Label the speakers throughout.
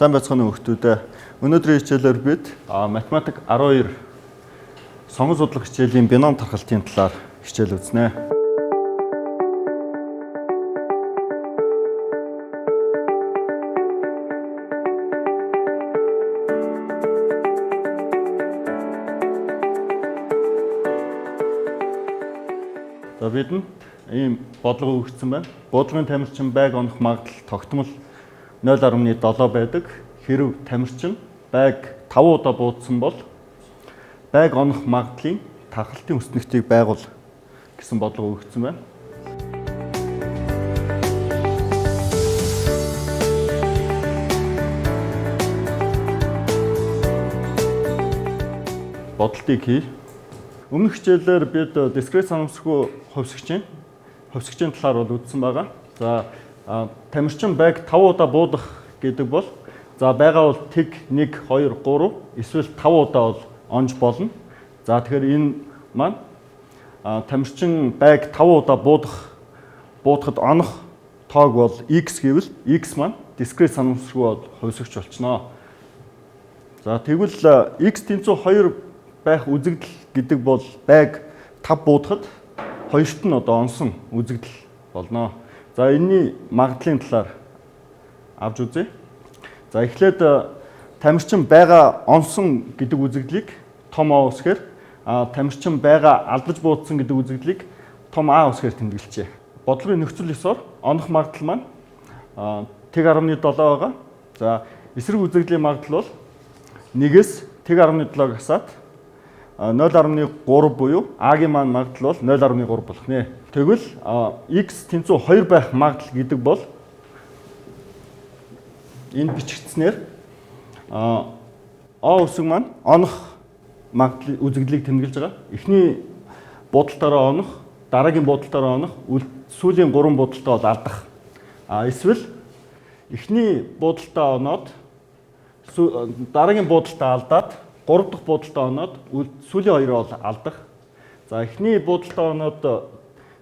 Speaker 1: Сайн байцгаана уу хүүхдүүдээ. Өнөөдрийн хичээлээр бид математик 12 сонгон судлах хичээлийн бином тархалтын талаар хичээл үзнэ. За бидэнд ийм бодлого өгсөн байна. Бодлогын тамирчин байг онох магадлал тогтмол 0.7 байдаг. Хэрв тамирчин байг 5 удаа буудсан бол байг онох магадлалын тархалтын өснөгтийг байгуул гэсэн бодлого өгсөн байна. Бодлтыг хий. Өмнөх хичээлээр бид дискрет санамсаргүй хувьсгчийн талаар бол үзсэн байгаа. За тамирчин байг 5 удаа буудах гэдэг бол за байгаа бол тэг 1 2 3 эсвэл 5 удаа бол онж болно. За тэгэхээр энэ маань тамирчин байг 5 удаа буудахад онох тоог бол x гэвэл x маань дискрет санамсаргүй бол хувьсгч болчихно. За тэгвэл x тэнцүү 2 байх үзэгдэл гэдэг бол байг 5 буудахад хоёрт нь одоо онсон үзэгдэл болно. За энэний магадлалын талаар авч үзье. За эхлээд тамирчин байга онсон гэдэг үзэгдлийг том А үсгээр тамирчин байга алдаж буудсан гэдэг үзэгдлийг том А үсгээр тэмдэглэжээ. Бодлогын нөхцөл ёсоор онох магадлал маань тэг 17 байгаа. За эсрэг үзэгдлийн магадлал бол 1-ээс тэг 17-г асаад 0.3 буюу А-гийн маань магадлал бол 0.3 болох нэ. Тэгвэл x тэнцүү 2 байх магадлал гэдэг бол энэ бичигдснээр А үсэг маань онох магадлал үзэгдлийг тэмдэглэж байгаа. Эхний буудалтаараа онох, дараагийн буудалтаараа онох, сүүлийн 3 буудалтаа бол алдах. Эсвэл эхний буудалтаа оноод дараагийн буудалтаа алдаад 3 дахь буудалтаа оноод сүүлийн 2-оо бол алдах. За эхний буудалтаа оноод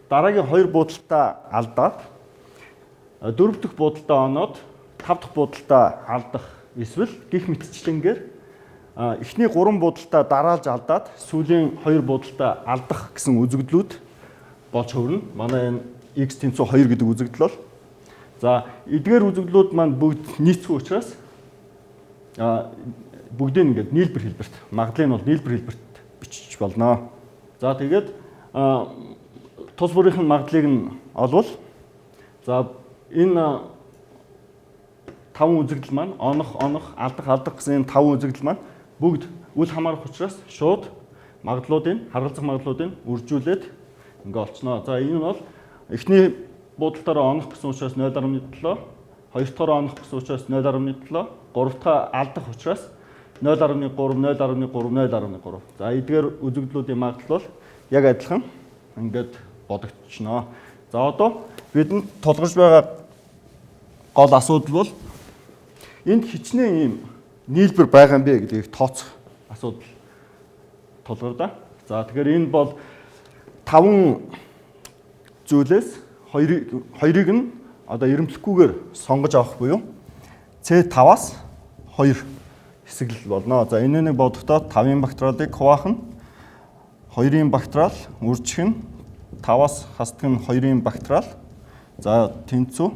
Speaker 1: дараагийн 2 буудалтаа алдаад 4 дахь буудалтаа оноод 5 дахь буудалтаа алдах. Эсвэл гих мэтчлэнгээр эхний 3 буудалтаа дараалж алдаад сүүлийн 2 буудалтаа алдах гэсэн үзэгдлүүд болж хөрнө. Манай энэ x тэнцүү 2 гэдэг үзэгдэл бол. За эдгээр үзэгдлүүд маань бүгд нийцэх учраас бүгдийг ингээд нийлбэр хэлбэрт магадлалыг нь бол нийлбэр хэлбэрт бичиж болно. За тэгээд тус бүрийн магадлалыг нь олвол за энэ 5 үзэгдэл маань онох алдах гэсэн энэ 5 үзэгдэл маань бүгд үл хамаарах учраас шууд харгалзах магадлалуудыг үржүүлээд ингээ олчихно. За энэ нь бол эхний буудалтаараа онох гэсэн учраас 0.7, хоёр дахь онох гэсэн учраас 0.7, гурав дахь алдах учраас 0.3, 0.3, 0.3. За эдгээр үзэгдлүүдийн магадлал бол яг адилхан ингээд бодогдчихно. За одоо бидэнд тулгарч байгаа гол асуудал бол энд хичнээн ийм нийлбэр байгаа юм бэ гэдгийг тооцох асуудал тулгардаа. За тэгэхээр энэ бол 5 зүйлээс хоёрыг нь одоо эрэмблэхгүйгээр сонгож авах буюу C5-аас 2 хэсэглэл болно. За энэ нэг бодохдоо 5-ын бактериалыг хуваах нь 2-ын бактериал үржих нь 5-аас хасдаг нь 2-ын бактериал. За тэнцүү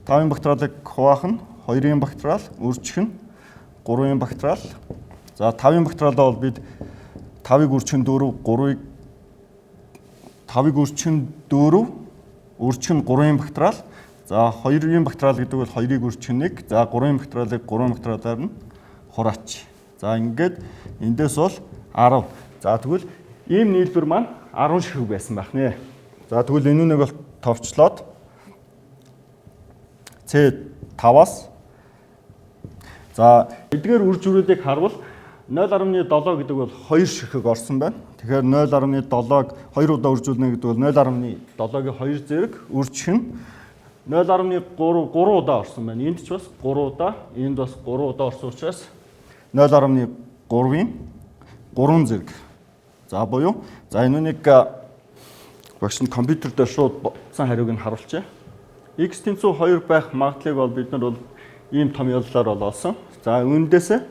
Speaker 1: 5-ын бактериалыг хуваах нь 2-ын бактериал үржих нь 3-ын бактериал. За 5-ын бактериалаа бол бид 5-ыг үржих нь 4, 5-ыг үржих нь 4, үржих нь 3-ын бактериал. За 2-ын бактериал гэдэг бол 2-ыг үржих нь 1. За 3-ын бактериалыг 3 бактериалаар нь хураач. За ингээд эндээс бол 10. За тэгвэл ийм нийлбэр маань 10 ширхэг байсан байх нэ. За тэгвэл энэ нэг бол товчлоод C5-аас за эдгээр үр журуудыг харвал 0.7 гэдэг бол 2 ширхэг орсон байна. Тэгэхээр 0.7-г 2 удаа үржүүлнэ гэдэг бол 0.7-гийн 2 зэрэг үржих нь 0.3 удаа орсон байна. Энд ч бас 3 удаа, энд бас 3 удаа орсон учраас 0.3-ийн 3 зэрэг. За буюу за энэ нэг багш нь компьютер дээр шууд бодсон хариуг нь харуулчаа. X тэнцүү 2 байх магадлалыг бол бид нар бол ийм томьёоллоор бол олсон. За үүндээс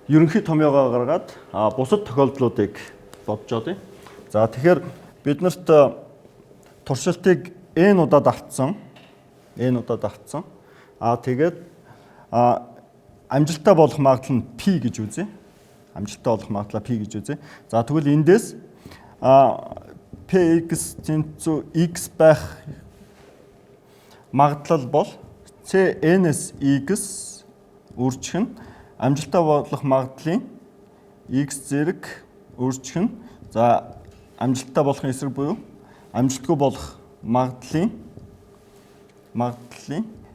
Speaker 1: ерөнхий томьёогоо гаргаад бусад тохиолдлуудыг бодож odъё. За тэгэхээр биднэрт туршилтыг n удаад автсан. Тэгээд амжилттай болох магадлал нь p гэж үзье. За тэгвэл эндээс px тэнцүү x байх магадлал бол cn-с x үржих нь амжилттай болох магадлалын x зэрэг үржих нь за амжилттай болохын эсрэг буюу амжилтгүй болох магадлалын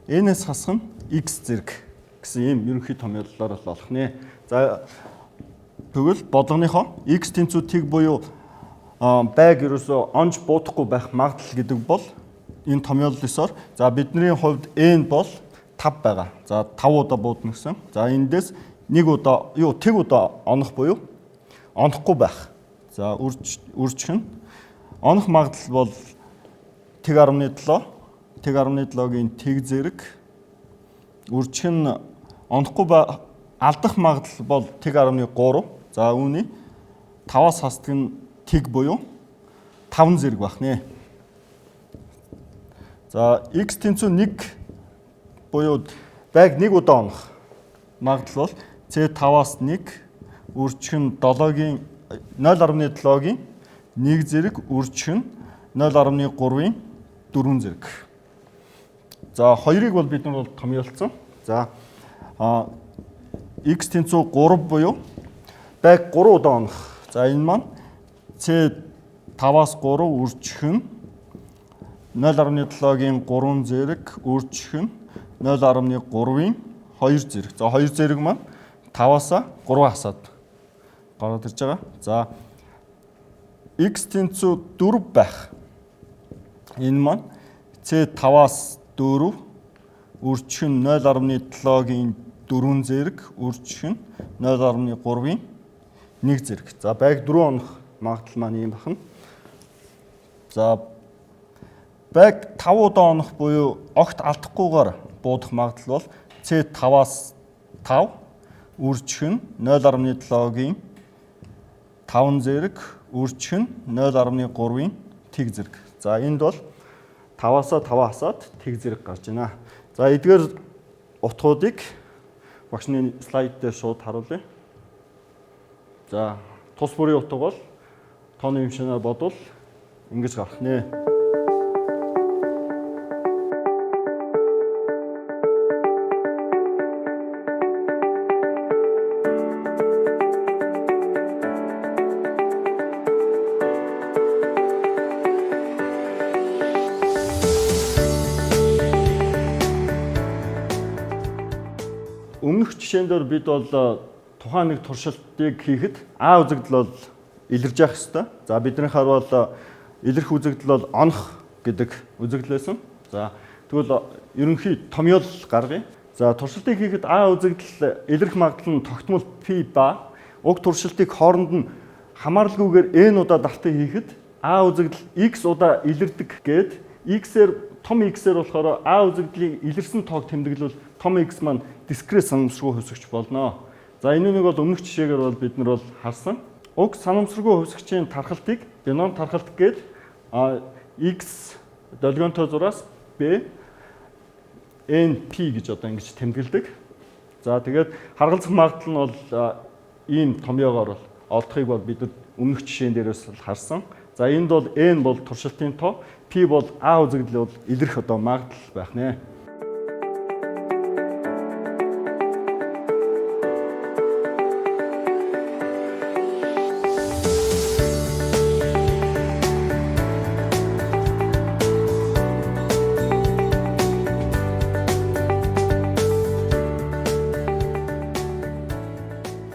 Speaker 1: n-с хасах нь x зэрэг гэсэн ийм ерөнхий томьёоллоор олох нэ. За тэгвэл бодлогынхоо x тэнцүү тэг буюу байг ерөөсөө онж буудахгүй байх магадлал гэдэг бол энэ томьёоллосоор за бидний хувьд n бол 5 байгаа. За 5 удаа буудна гэсэн. За эндээс тэг удаа онох буюу онохгүй байх. За үржих нь онох магадлал бол тэг 17-гийн тэг зэрэг үржих нь онохгүй алдах магадлал бол тэг 13. За үүний 5-аас хасдаг нь тэг буюу 5 зэрэг байх нэ. За x тэнцүү 1 буюу байг 1 удаа онох магадлал бол c5-аас 1 үржих нь 0.7-гийн 1 зэрэг үржих нь 0.3-ийн 4 зэрэг. За хоёрыг бол бид нар томьёолцсон. За x тэнцүү 3 буюу байг 3 удаа онох. За энэ маань c5-аас 3 үржих нь 0.7-гийн 3 зэрэг үржих нь 0.3-ийн 2 зэрэг. За 2 зэрэг маань 5-аас 3 хасаад гараад ирж байгаа. За x тэнцүү 4 байх. Энэ маань c5-аас 4 үржих нь 0.7-гийн 4 зэрэг үржих нь 0.3-ийн 1 зэрэг. За байг 4 онох магадлал маань ийм бахна. За байг 5 удаа онох буюу огт алдахгүйгээр буудах магадлал бол c5-аас 5 үржих нь 0.7-гийн 5 зэрэг үржих нь 0.3-ийн тэг зэрэг. За энд бол 5-аас 5 хасаад тэг зэрэг гарч байна. За эдгээр утгуудыг багшны слайд дээр шууд харуулъя. За тус бүрийн утга бол тооны хэмжээгээр бодвол ингэж гарах нэ. Өмнөх жишээн дээр бид бол тухайн нэг туршилтыг хийхэд А үзэгдэл бол илэрж явах ёстой. За биднийхээ бол илэрх үзэгдэл бол онох гэдэг үзэгдэл байсан. За тэгвэл ерөнхий томьёол гаргая. За туршилтыг хийхэд А үзэгдэл илэрх магадлал нь тогтмол P ба уг туршилтыг хооронд нь хамааралгүйгээр n удаа давтан хийхэд А үзэгдэл x удаа илэрдэг гээд x-ээр том x-ээр болохоор А үзэгдлийг илэрсэн тоог тэмдэглэл том x маань дискрет санамсаргүй хувьсгч болно. За энэ нэг бол өмнөх жишээгээр бол бид нар бол харсан. Уг санамсаргүй хувьсгчийн тархалтыг бином тархалт гээд x долгионтой зураас b np гэж одоо ингэж тэмдэглэдэг. За тэгээд харгалзах магадлал нь бол ийм томьёогоор олдохыг бол бид өмнөх жишээн дээрээс харсан. За энд бол n бол туршилтын тоо, p бол a үзэгдэл бол илэрх одоо магадлал байх нэ.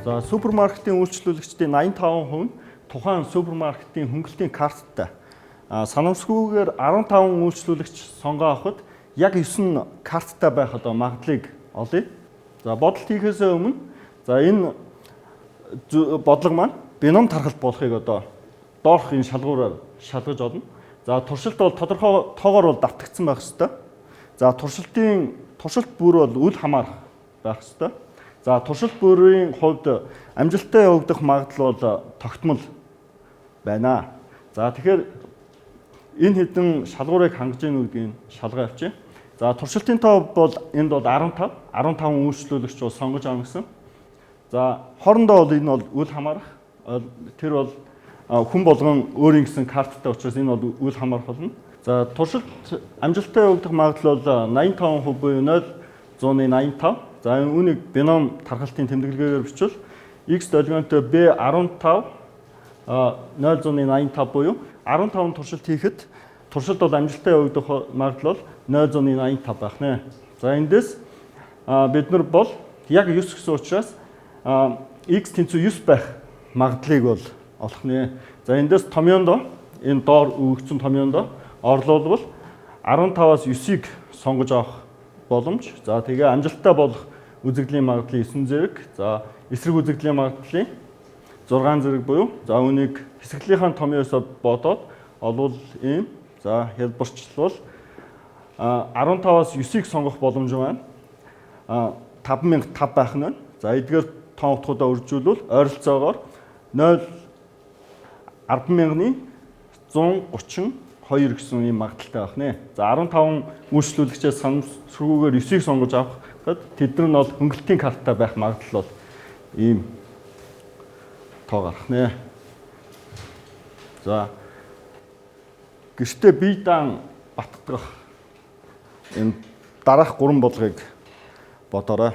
Speaker 1: За супермаркетын үйлчлүүлэгчдийн 85% нь тухайн супермаркетын хөнгөлтийн карттай санамсаргүйгээр 15 үйлчлүүлэгч сонгоо авахд яг 9 карттай байх одоо магадлалыг олъё. За бодолт хийхээс өмнө за энэ бодлого маань бином тархалт болохыг одоо доорх энэ шалгуураар шалгаж олно. За туршилт бол тодорхой тоогоор бол давтагдсан байх ёстой. За туршилт бүр бол үл хамаарах байх ёстой. За туршилт бүрийн хувьд амжилттай явагдах магадлал бол тогтмол байна. За тэгэхээр энэ хэдэн шалгуурыг хангаж ийн гэдгийг шалгаа авчи. За туршилтын тоо бол энд бол 15 үйлчлүүлэгч бол сонгож авна гэсэн. За хоорондоо бол энэ бол үл хамаарах. Тэр бол хүн болгон өөрийн гэсэн карттай учраас энэ бол үл хамаарах болно. За туршилт амжилттай явагдах магадлал бол 85% буюу 0.85. За энэ үнийг бином тархалтын тэмдэглэгээр бичвэл x долгионтой b15 0.85 буюу 15 туршилт хийхэд туршилт бол амжилттай явагдах магадлал 0.85 байх нэ. За эндээс бид нар бол яг 9 гэсэн учраас x тэнцүү 9 байх магадлалыг бол олох нэ. За эндээс томьёондоо энэ доор өгөгдсөн томьёондоо орлуулбал 15-аас 9-ыг сонгож авах боломж. За тэгээ амжилттай болох үзэгдлийн магадлалын 9 зэрэг. За эсрэг үзэгдлийн магадлалын 6 зэрэг буюу за үүнийг хэсэглийнхаа томьёосоо бодоод олвол ийм. За хэлбэрчлэл 15-аас 9-ыг сонгох боломж байна. 5005 байх нь. За эдгээр тоон утгуудаа үржүүлвэл ойролцоогоор 10,132 гэсэн ийм магадaltaй байх нэ. За 15 үйлчлүүлэгчээс санамсргүйгээр 9-ыг сонгож авахад тэд нар нь бол хөнгөлтийн карттай байх магадлал бол ийм тоо гарах нэ. За гэртээ бие даан баттгах энэ дараах 3 болгыг бодоорой.